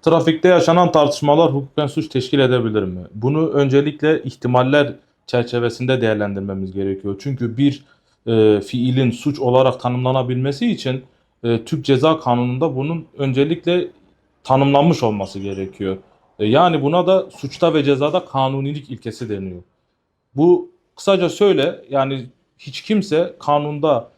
Trafikte yaşanan tartışmalar hukuken suç teşkil edebilir mi? Bunu öncelikle ihtimaller çerçevesinde değerlendirmemiz gerekiyor. Çünkü bir fiilin suç olarak tanımlanabilmesi için Türk Ceza Kanunu'nda bunun öncelikle tanımlanmış olması gerekiyor. Yani buna da suçta ve cezada kanunilik ilkesi deniyor. Bu kısaca söyle yani hiç kimse kanunda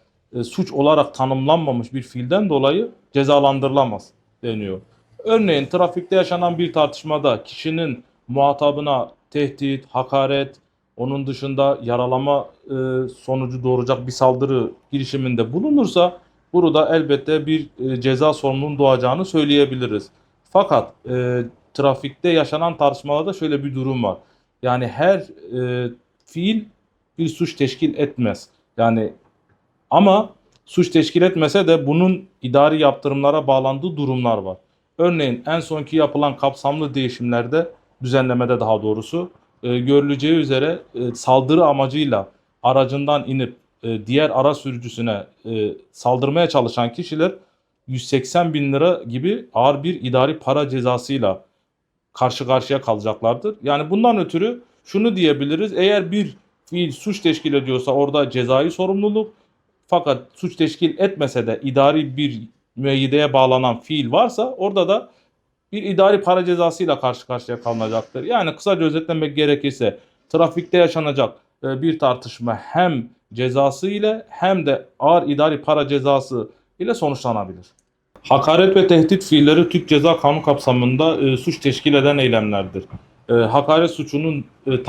suç olarak tanımlanmamış bir fiilden dolayı cezalandırılamaz deniyor. Örneğin trafikte yaşanan bir tartışmada kişinin muhatabına tehdit, hakaret, onun dışında yaralama sonucu doğuracak bir saldırı girişiminde bulunursa burada elbette bir ceza sorumluluğunun doğacağını söyleyebiliriz. Fakat trafikte yaşanan tartışmalarda şöyle bir durum var. Yani her fiil bir suç teşkil etmez. Yani ama suç teşkil etmese de bunun idari yaptırımlara bağlandığı durumlar var. Örneğin en sonki yapılan kapsamlı değişimlerde, düzenlemede daha doğrusu, görüleceği üzere saldırı amacıyla aracından inip diğer araç sürücüsüne saldırmaya çalışan kişiler 180 bin lira gibi ağır bir idari para cezasıyla karşı karşıya kalacaklardır. Yani bundan ötürü şunu diyebiliriz. Eğer bir fiil suç teşkil ediyorsa orada cezai sorumluluk, fakat suç teşkil etmese de idari bir müeyyideye bağlanan fiil varsa orada da bir idari para cezasıyla karşı karşıya kalınacaktır. Yani kısaca özetlemek gerekirse trafikte yaşanacak bir tartışma hem cezası ile hem de ağır idari para cezası ile sonuçlanabilir. Hakaret ve tehdit fiilleri Türk Ceza Kanunu kapsamında suç teşkil eden eylemlerdir. Hakaret suçunun e,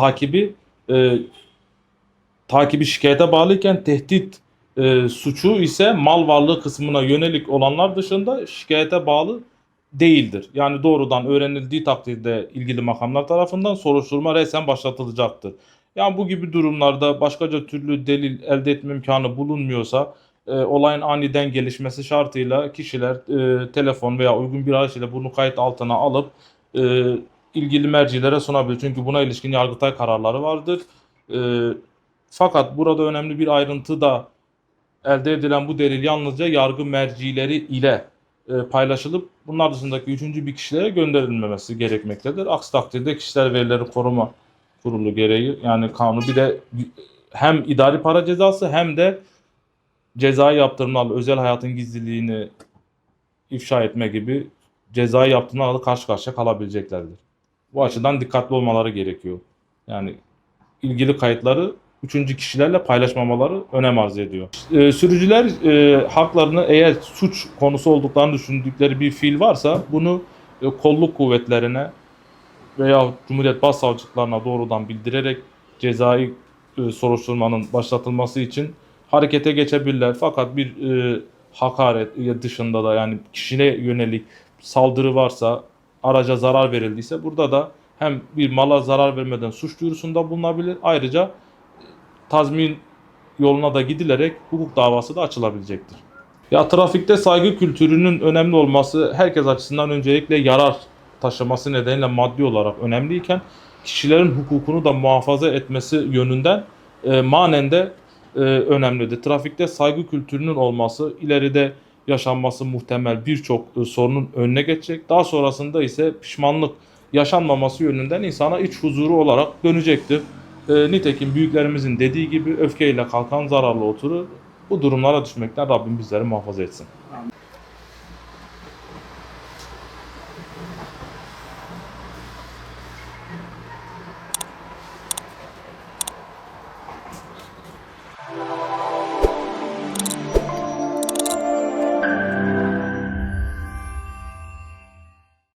takibi şikayete bağlıyken tehdit suçu ise mal varlığı kısmına yönelik olanlar dışında şikayete bağlı değildir. Yani doğrudan öğrenildiği takdirde ilgili makamlar tarafından soruşturma resen başlatılacaktır. Yani bu gibi durumlarda başkaca türlü delil elde etme imkanı bulunmuyorsa olayın aniden gelişmesi şartıyla kişiler telefon veya uygun bir araç ile bunu kayıt altına alıp e, ilgili mercilere sunabilir. Çünkü buna ilişkin Yargıtay kararları vardır. E, Fakat burada önemli bir ayrıntı da elde edilen bu delil yalnızca yargı mercileri ile paylaşılıp bunlar dışındaki üçüncü bir kişilere gönderilmemesi gerekmektedir. Aksi takdirde Kişisel Verileri Koruma Kurulu gereği yani kanun bir de hem idari para cezası hem de cezai yaptırımlarla özel hayatın gizliliğini ifşa etme gibi cezai yaptırımlarla karşı karşıya kalabileceklerdir. Bu açıdan dikkatli olmaları gerekiyor. Yani ilgili kayıtları üçüncü kişilerle paylaşmamaları önem arz ediyor. Sürücüler haklarını eğer suç konusu olduklarını düşündükleri bir fiil varsa bunu kolluk kuvvetlerine veya Cumhuriyet Başsavcılıklarına doğrudan bildirerek cezai soruşturmanın başlatılması için harekete geçebilirler. Fakat bir hakaret dışında da yani kişiye yönelik saldırı varsa, araca zarar verildiyse burada da hem bir mala zarar vermeden suç duyurusunda bulunabilir. Ayrıca tazmin yoluna da gidilerek hukuk davası da açılabilecektir. Ya trafikte saygı kültürünün önemli olması herkes açısından öncelikle yarar taşıması nedeniyle maddi olarak önemliyken kişilerin hukukunu da muhafaza etmesi yönünden manen de önemlidir. Trafikte saygı kültürünün olması ileride yaşanması muhtemel birçok sorunun önüne geçecek. Daha sonrasında ise pişmanlık yaşanmaması yönünden insana iç huzuru olarak dönecektir. Nitekim büyüklerimizin dediği gibi öfkeyle kalkan zararlı oturur. Bu durumlara düşmekten Rabbim bizleri muhafaza etsin.